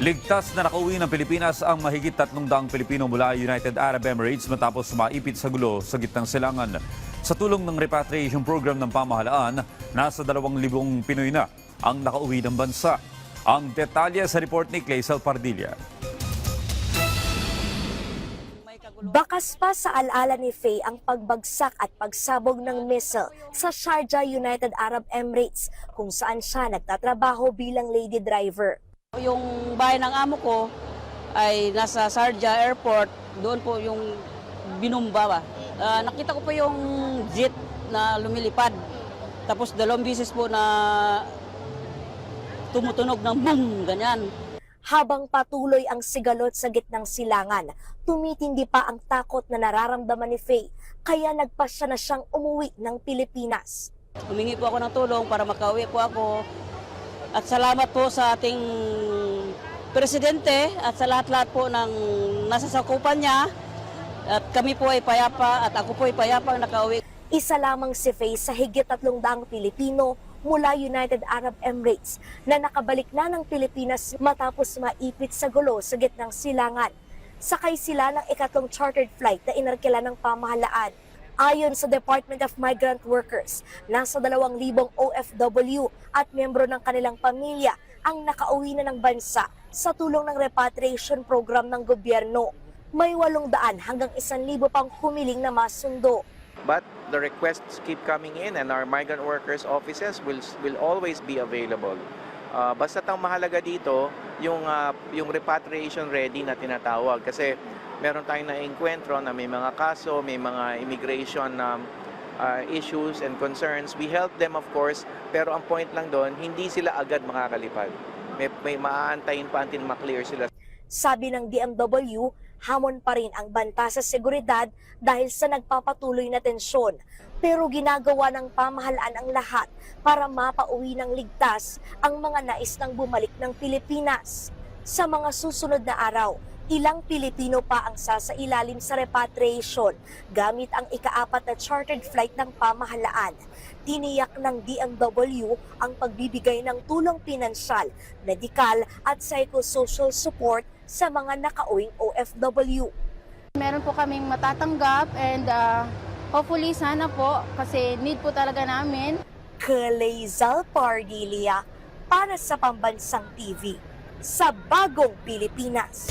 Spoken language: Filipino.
Ligtas na nakauwi ng Pilipinas ang mahigit 300 Pilipino mula United Arab Emirates matapos maipit sa gulo sa gitnang silangan. Sa tulong ng repatriation program ng pamahalaan, nasa 2,000 Pinoy na ang nakauwi ng bansa. Ang detalye sa report ni Claysel Pardilla. Bakas pa sa alaala ni Faye ang pagbagsak at pagsabog ng missile sa Sharjah, United Arab Emirates, kung saan siya nagtatrabaho bilang lady driver. Yung bahay ng amo ko ay nasa Sharjah Airport, doon po yung binumba ba. Nakita ko po yung jet na lumilipad. Tapos 2 beses po na tumutunog ng boom, ganyan. Habang patuloy ang sigalot sa gitnang silangan, tumitindi pa ang takot na nararamdaman ni Faye, kaya nagpasya na siyang umuwi ng Pilipinas. Humingi po ako ng tulong para makauwi po ako. At salamat po sa ating presidente at sa lahat-lahat po ng nasa sakupan niya. At kami po ay payapa at ako po ay payapa nakauwi. Isa lamang si Faye sa higit 300 Pilipino mula United Arab Emirates na nakabalik na ng Pilipinas matapos maipit sa gulo sa gitnang silangan. Sakay sila ng ikatlong chartered flight na inarkila ng pamahalaan. Ayon sa Department of Migrant Workers, nasa 2,000 OFW at miyembro ng kanilang pamilya ang nakauwi na ng bansa sa tulong ng repatriation program ng gobyerno. May 800 hanggang 1,000 pang humiling na masundo. But the requests keep coming in and our migrant workers offices will always be available. Basta't ang mahalaga dito, yung repatriation ready na tinatawag. Kasi meron tayong na-encuentro na may mga kaso, may mga immigration issues and concerns. We help them of course, pero ang point lang doon, hindi sila agad makakalipad. May maaantayin pa until maklear sila. Sabi ng DMW, hamon pa rin ang banta sa seguridad dahil sa nagpapatuloy na tensyon. Pero ginagawa ng pamahalaan ang lahat para mapauwi ng ligtas ang mga nais nang bumalik ng Pilipinas. Sa mga susunod na araw, ilang Pilipino pa ang sasailalim sa repatriation gamit ang ika-4 na chartered flight ng pamahalaan. Tiniyak ng DMW ang pagbibigay ng tulong pinansyal, medikal at psychosocial support sa mga nakauwing OFW. Meron po kaming matatanggap and hopefully sana po kasi need po talaga namin. Claysel Pardilla para sa Pambansang TV sa Bagong Pilipinas.